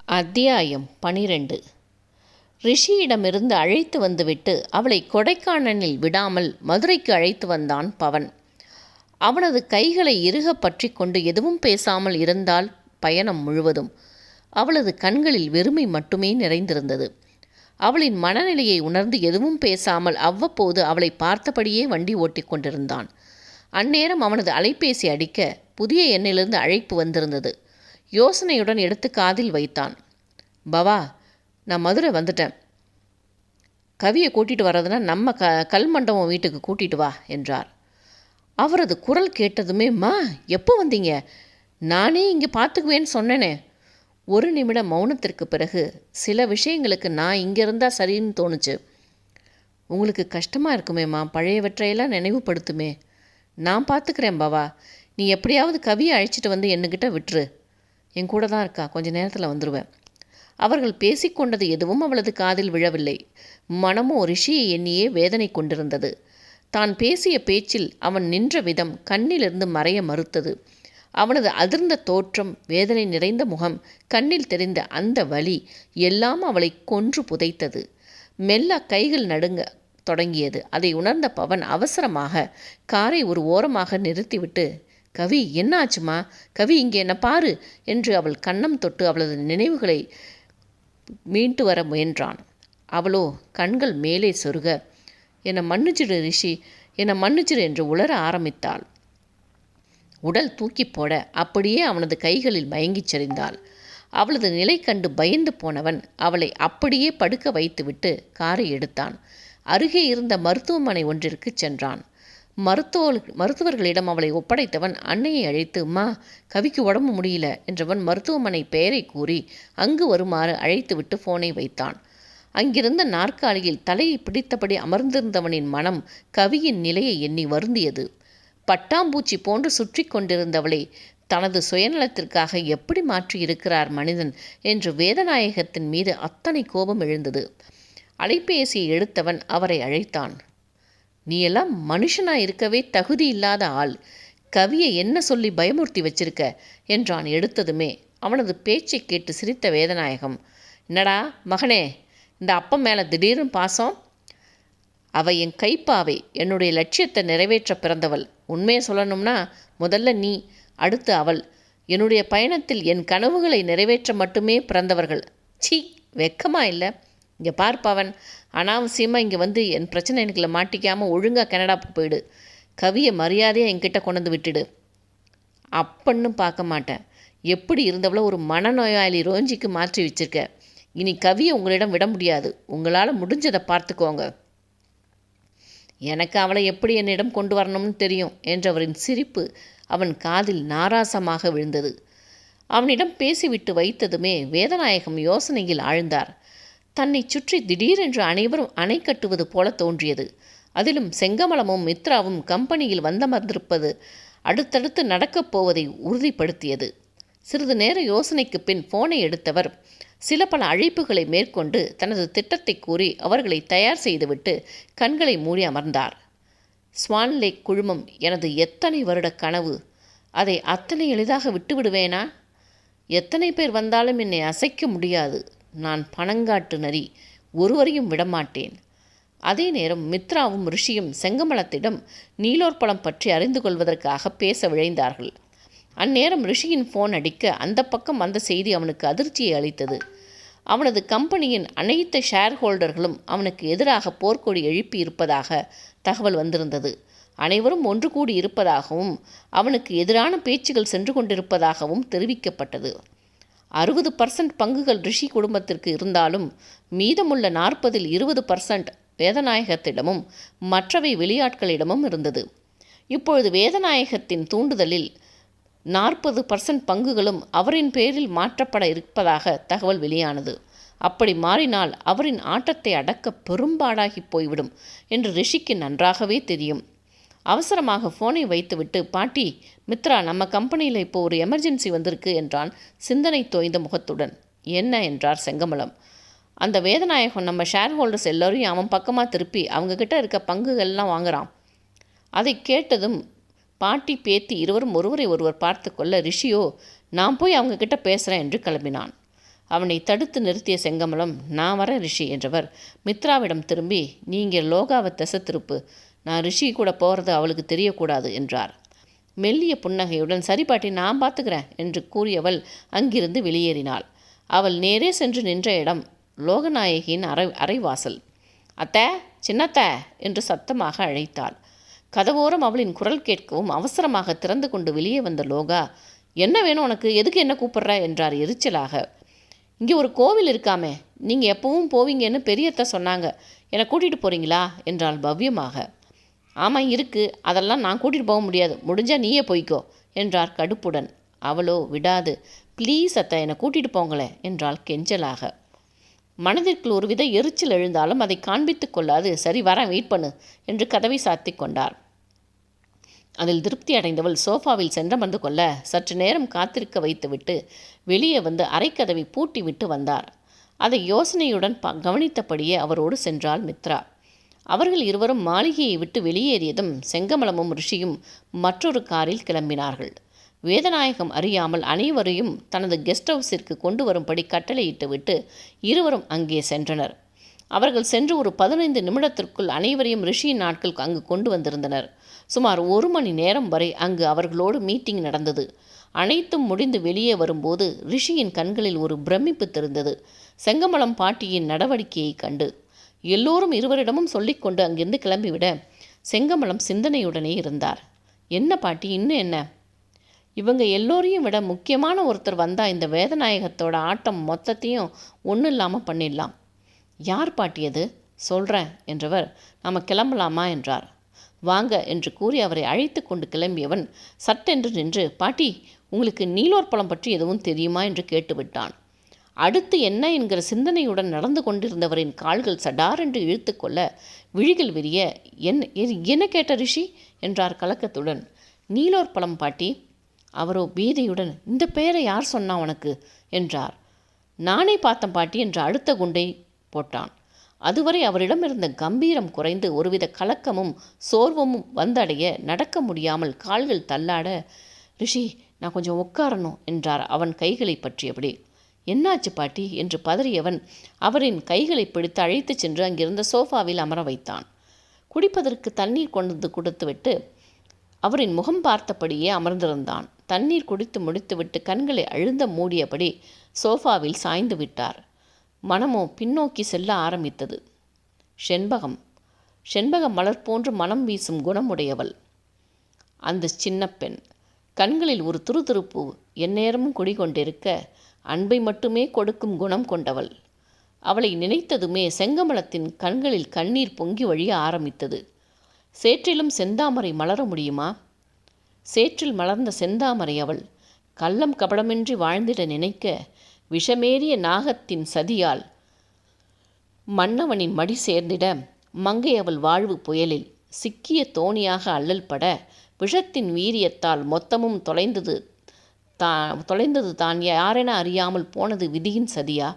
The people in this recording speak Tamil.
அத்தியாயம் 12. ரிஷியிடமிருந்து அழைத்து வந்துவிட்டு அவளை கொடைக்கானலில் விடாமல் மதுரைக்கு அழைத்து வந்தான் பவன். அவனது கைகளை இறுக பற்றி கொண்டு எதுவும் பேசாமல் இருந்தால் பயணம் முழுவதும். அவளது கண்களில் வெறுமை மட்டுமே நிறைந்திருந்தது. அவளின் மனநிலையை உணர்ந்து எதுவும் பேசாமல் அவ்வப்போது அவளை பார்த்தபடியே வண்டி ஓட்டிக் கொண்டிருந்தான். அந்நேரம் அவனது அலைபேசி அடிக்க புதிய எண்ணிலிருந்து அழைப்பு வந்திருந்தது. யோசனையுடன் எடுத்து காதில் வைத்தான். பவா, நான் மதுரை வந்துட்டேன். கவியை கூட்டிகிட்டு வர்றதுன்னா நம்ம கல்மண்டபம் வீட்டுக்கு கூட்டிகிட்டு வா என்றார். அவரது குரல் கேட்டதுமே, மா எப்போ வந்தீங்க? நானே இங்கே பார்த்துக்குவேன்னு சொன்னேனே. ஒரு நிமிட மௌனத்திற்கு பிறகு, சில விஷயங்களுக்கு நான் இங்கே இருந்தால் சரின்னு தோணுச்சு. உங்களுக்கு கஷ்டமாக இருக்குமேம்மா, பழையவற்றையெல்லாம் நினைவுபடுத்துமே. நான் பார்த்துக்கிறேன் பவா, நீ எப்படியாவது கவியை அழைச்சிட்டு வந்து என்கிட்ட விட்டுரு. என் கூட தான் இருக்கா, கொஞ்ச நேரத்தில் வந்துடுவேன். அவர்கள் பேசிக்கொண்டது எதுவும் அவளது காதில் விழவில்லை. மனமோ ரிஷியை எண்ணியே வேதனை கொண்டிருந்தது. தான் பேசிய பேச்சில் அவன் நின்ற விதம் கண்ணிலிருந்து மறைய மறுத்தது. அவனது அதிர்ந்த தோற்றம், வேதனை நிறைந்த முகம், கண்ணில் தெரிந்த அந்த வலி எல்லாம் அவளை கொன்று புதைத்தது. மெல்ல கைகள் நடுங்க தொடங்கியது. அதை உணர்ந்த பவன் அவசரமாக காரை ஒரு ஓரமாக நிறுத்திவிட்டு, கவி என்ன ஆச்சுமா? கவி, இங்கே என்ன பாரு என்று அவள் கன்னம் தொட்டு அவளது நினைவுகளை மீண்டு வர முயன்றான். அவளோ கண்கள் மேலே சொருக, என்னை மன்னிச்சிடு ரிஷி, என்னை மன்னிச்சிடு என்று உளர ஆரம்பித்தாள். உடல் தூக்கி போட அப்படியே அவனது கைகளில் மயங்கிச் சரிந்தாள். அவளது நிலை கண்டு பயந்து போனவன் அவளை அப்படியே படுக்க வைத்துவிட்டு காரை எடுத்தான். அருகே இருந்த மருத்துவமனை ஒன்றிற்கு சென்றான். மருத்துவர்களிடம் அவளை ஒப்படைத்தவன் அன்னையை அழைத்து, அம்மா, கவிக்கு உடம்பு முடியல என்றவன் மருத்துவமனை பெயரை கூறி அங்கு வருமாறு அழைத்துவிட்டு போனை வைத்தான். அங்கிருந்த நாற்காலியில் தலையை பிடித்தபடி அமர்ந்திருந்தவனின் மனம் கவியின் நிலையை எண்ணி வருந்தியது. பட்டாம்பூச்சி போன்று சுற்றி கொண்டிருந்தவளை தனது சுயநலத்திற்காக எப்படி மாற்றியிருக்கிறார் மனிதன் என்று வேதநாயகத்தின் மீது அத்தனை கோபம் எழுந்தது. அலைபேசியை எடுத்தவன் அவரை அழைத்தான். நீ எல்லாம் மனுஷனாக இருக்கவே தகுதி இல்லாத ஆள். கவியை என்ன சொல்லி பயமுறுத்தி வச்சிருக்க என்றான். எடுத்ததுமே அவனது பேச்சை கேட்டு சிரித்த வேதநாயகம், என்னடா மகனே, இந்த அப்பம் மேலே திடீர்னு பாசம்? அவ என் கைப்பாவை, என்னுடைய லட்சியத்தை நிறைவேற்ற பிறந்தவள். உண்மையை சொல்லணும்னா முதல்ல நீ, அடுத்து அவள். என்னுடைய பயணத்தில் என் கனவுகளை நிறைவேற்ற மட்டுமே பிறந்தவர்கள். சீ, வெக்கமா இல்லை? இங்கே பார்ப்பவன், அனாவசியமாக இங்கே வந்து என் பிரச்சனைகளை மாட்டிக்காமல் ஒழுங்காக கனடாவுக்கு போயிடு. கவியை மரியாதையாக என்கிட்ட கொண்டு விட்டுடு. அப்பன்னு பார்க்க மாட்டேன். எப்படி இருந்தவளோ ஒரு மனநோயாளி ரோஞ்சிக்கு மாற்றி வச்சிருக்க. இனி கவியை உங்களிடம் விட முடியாது. உங்களால் முடிஞ்சதை பார்த்துக்கோங்க. எனக்கு அவளை எப்படி என்னிடம் கொண்டு வரணும்னு தெரியும் என்றவரின் சிரிப்பு அவன் காதில் நாராசமாக விழுந்தது. அவனிடம் பேசிவிட்டு வைத்ததுமே வேதநாயகம் யோசனையில் ஆழ்ந்தார். தன்னை சுற்றி திடீரென்று அனைவரும் அணை கட்டுவது போல தோன்றியது. அதிலும் செங்கமலமும் மித்ராவும் கம்பெனியில் வந்தமர்ந்திருப்பது அடுத்தடுத்து நடக்கப் போவதை உறுதிப்படுத்தியது. சிறிது நேர யோசனைக்கு பின் போனை எடுத்தவர் சில பல அழைப்புகளை மேற்கொண்டு தனது திட்டத்தை கூறி அவர்களை தயார் செய்துவிட்டு கண்களை மூடி அமர்ந்தார். ஸ்வான் லேக் குழுமம் எனது எத்தனை வருட கனவு. அதை அத்தனை எளிதாக விட்டுவிடுவேனா? எத்தனை பேர் வந்தாலும் என்னை அசைக்க முடியாது. நான் பணங்காட்டு நரி, ஒருவரையும் விடமாட்டேன். அதே நேரம் மித்ராவும் ரிஷியும் செங்கமலத்திடம் நீலோற்பழம் பற்றி அறிந்து கொள்வதற்காக பேச விழைந்தார்கள். அந்நேரம் ரிஷியின் ஃபோன் அடிக்க அந்த பக்கம் வந்த செய்தி அவனுக்கு அதிர்ச்சியை அளித்தது. அவனது கம்பெனியின் அனைத்து ஷேர் ஹோல்டர்களும் அவனுக்கு எதிராக போர்க்கொடி எழுப்பி இருப்பதாக தகவல் வந்திருந்தது. அனைவரும் ஒன்று கூடி இருப்பதாகவும் அவனுக்கு எதிரான பேச்சுகள் சென்று கொண்டிருப்பதாகவும் தெரிவிக்கப்பட்டது. 60% பங்குகள் ரிஷி குடும்பத்திற்கு இருந்தாலும் மீதமுள்ள 40இல் 20% வேதநாயகத்திடமும் மற்றவை வெளியாட்களிடமும் இருந்தது. இப்பொழுது வேதநாயகத்தின் தூண்டுதலில் 40% பங்குகளும் அவரின் பேரில் மாற்றப்பட இருப்பதாக தகவல் வெளியானது. அப்படி மாறினால் அவரின் ஆட்டத்தை அடக்க பெரும்பாடாகி போய்விடும் என்று ரிஷிக்கு நன்றாகவே தெரியும். அவசரமாக ஃபோனை வைத்துவிட்டு, பாட்டி, மித்ரா, நம்ம கம்பெனியில் இப்போ ஒரு எமர்ஜென்சி வந்திருக்கு என்றான் சிந்தனை தோய்ந்த முகத்துடன். என்ன என்றார் செங்கமலம். அந்த வேதநாயகம் நம்ம ஷேர் ஹோல்டர்ஸ் எல்லோரையும் அவன் பக்கமாக திருப்பி அவங்கக்கிட்ட இருக்க பங்குகள்லாம் வாங்குறான். அதை கேட்டதும் பாட்டி பேத்தி இருவரும் ஒருவரை ஒருவர் பார்த்து கொள்ள ரிஷியோ, நான் போய் அவங்கக்கிட்ட பேசுகிறேன் என்று கிளம்பினான். அவனை தடுத்து நிறுத்திய செங்கமலம், நான் வரேன் ரிஷி என்றவர் மித்ராவிடம் திரும்பி, நீங்கள் லோகாவை திசை திருப்பு, நான் ரிஷி கூட போகிறது அவளுக்கு தெரியக்கூடாது என்றார். மெல்லிய புன்னகையுடன், சரி பாட்டி, நான் பார்த்துக்கிறேன் என்று கூறியவள் அங்கிருந்து வெளியேறினாள். அவள் நேரே சென்று நின்ற இடம் லோகநாயகியின் அறைவாசல். அத்தை, சின்னத்த என்று சத்தமாக அழைத்தாள். கதவோரம் அவளின் குரல் கேட்கவும் அவசரமாக திறந்து கொண்டு வெளியே வந்த லோகா, என்ன வேணும் உனக்கு, எதுக்கு என்ன கூப்பிட்ற என்றார் எரிச்சலாக. இங்கே ஒரு கோவில் இருக்காமே, நீங்கள் எப்பவும் போவீங்கன்னு பெரியத்த சொன்னாங்க, என்னை கூட்டிகிட்டு போகிறீங்களா என்றாள் பவ்யமாக. ஆமாம் இருக்குது, அதெல்லாம் நான் கூட்டிகிட்டு போக முடியாது, முடிஞ்சால் நீயே போய்க்கோ என்றார் கடுப்புடன். அவளோ விடாது, ப்ளீஸ் அத்தை, என்னை கூட்டிகிட்டு போங்களே என்றாள் கெஞ்சலாக. மனதிற்குள் ஒருவித எரிச்சல் எழுந்தாலும் அதை காண்பித்து கொள்ளாது, சரி வரேன், வெயிட் பண்ணு என்று கதவை சாத்தி கொண்டார். அதில் திருப்தி அடைந்தவள் சோஃபாவில் சென்றமர்ந்து கொள்ள சற்று நேரம் காத்திருக்க வைத்துவிட்டு வெளியே வந்து அரைக்கதவை பூட்டி விட்டு வந்தார். அதை யோசனையுடன் கவனித்தபடியே அவரோடு சென்றாள் மித்ரா. அவர்கள் இருவரும் மாளிகையை விட்டு வெளியேறியதும் செங்கமலமும் ரிஷியும் மற்றொரு காரில் கிளம்பினார்கள். வேதநாயகம் அறியாமல் அனைவரையும் தனது கெஸ்ட் ஹவுஸிற்கு கொண்டு வரும்படி கட்டளையிட்டு விட்டு இருவரும் அங்கே சென்றனர். அவர்கள் சென்று ஒரு 15 நிமிடத்திற்குள் அனைவரையும் ரிஷியின் நாட்கள் அங்கு கொண்டு வந்திருந்தனர். சுமார் 1 மணி நேரம் வரை அங்கு அவர்களோடு மீட்டிங் நடந்தது. அனைத்தும் முடிந்து வெளியே வரும்போது ரிஷியின் கண்களில் ஒரு பிரமிப்பு தெரிந்தது. செங்கமலம் பாட்டியின் நடவடிக்கையை கண்டு எல்லோரும் இருவரிடமும் சொல்லிக்கொண்டு அங்கிருந்து கிளம்பிவிட செங்கமலம் சிந்தனையுடனே இருந்தார். என்ன பாட்டி, இன்னும் என்ன? இவங்க எல்லோரையும் விட முக்கியமான ஒருத்தர் வந்தால் இந்த வேதநாயகத்தோட ஆட்டம் மொத்தத்தையும் ஒன்றும் இல்லாமல் பண்ணிடலாம். யார் பாட்டியது? சொல்கிறேன் என்றவர், நாம் கிளம்பலாமா என்றார். வாங்க என்று கூறி அவரை அழைத்து கொண்டு கிளம்பியவன் சட்டென்று நின்று, பாட்டி, உங்களுக்கு நீலோர் பழம் பற்றி எதுவும் தெரியுமா என்று கேட்டுவிட்டான். அடுத்து என்ன என்கிற சிந்தனையுடன் நடந்து கொண்டிருந்தவரின் கால்கள் சடாரென்று இழுத்து கொள்ள விழிகள் விரிய, என்ன கேட்ட ரிஷி என்றார் கலக்கத்துடன். நீலோர் பழம் பாட்டி. அவரோ பீதியுடன், இந்த பெயரை யார் சொன்னா உனக்கு என்றார். நானே பார்த்தேன் பாட்டி என்று அடுத்த குண்டை போட்டான். அதுவரை அவரிடம் இருந்த கம்பீரம் குறைந்து ஒருவித கலக்கமும் சோர்வும் வந்தடைய நடக்க முடியாமல் கால்கள் தள்ளாட, ரிஷி, நான் கொஞ்சம் உட்காரணும் என்றார் அவன் கைகளை பற்றியபடி. என்னாச்சு பாட்டி என்று பதறியவன் அவரின் கைகளை பிடித்து அழைத்துச் சென்று அங்கிருந்த சோஃபாவில் அமர வைத்தான். குடிப்பதற்கு தண்ணீர் கொண்டு கொடுத்துவிட்டு அவரின் முகம் பார்த்தபடியே அமர்ந்திருந்தான். தண்ணீர் குடித்து முடித்துவிட்டு கண்களை அழுந்த மூடியபடி சோஃபாவில் சாய்ந்து விட்டார். மனமோ பின்னோக்கி செல்ல ஆரம்பித்தது. செண்பகம் மலர் போன்று மனம் வீசும் குணமுடையவள் அந்த சின்ன பெண். கண்களில் ஒரு துருதுருப்பு எந்நேரமும் குடிகொண்டிருக்க அன்பை மட்டுமே கொடுக்கும் குணம் கொண்டவள். அவளை நினைத்ததுமே செங்கமலத்தின் கண்களில் கண்ணீர் பொங்கி வழிய ஆரம்பித்தது. சேற்றிலும் செந்தாமரை மலர முடியுமா? சேற்றில் மலர்ந்த செந்தாமரை அவள். கள்ளம் கபடமின்றி வாழ்ந்திட நினைக்க விஷமேறிய நாகத்தின் சதியால் மன்னவனின் மடி சேர்ந்திட மங்கை அவள் வாழ்வு புயலில் சிக்கிய தோணியாக அல்லல் பட விஷத்தின் வீரியத்தால் மொத்தமும் தொலைந்தது தான் யாரென அறியாமல் போனது விதியின் சதியா?